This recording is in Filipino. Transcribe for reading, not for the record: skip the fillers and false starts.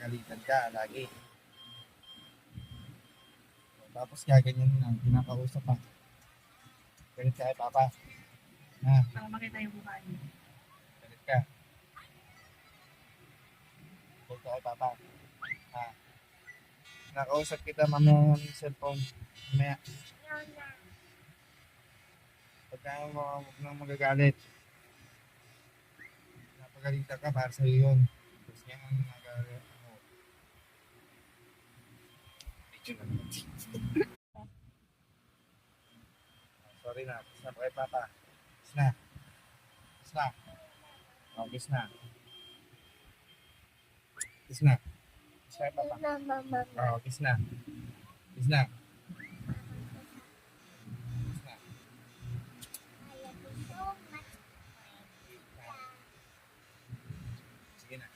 pinapagalitan ka lagi. Tapos gaganyan lang, kinakausap pa. Galit ka kay Papa. Ha? Para makita yung mukha niyo. Galit ka. Galit ka kay Papa. Ha? Nakausap kita mamaya ng cellphone. Mamaya. Pagka mo huwag nang magagalit. Napagalitan ka para sa'yo yun. Tapos yan ang nagagalit mo. Medyo na naman. Sorry na. Kiss na po kay Papa. Kiss na. Kiss na. Oh, kiss na. Kiss na. Kiss kay Papa. Oh, kiss na. Kiss na. Kiss na. Sige na.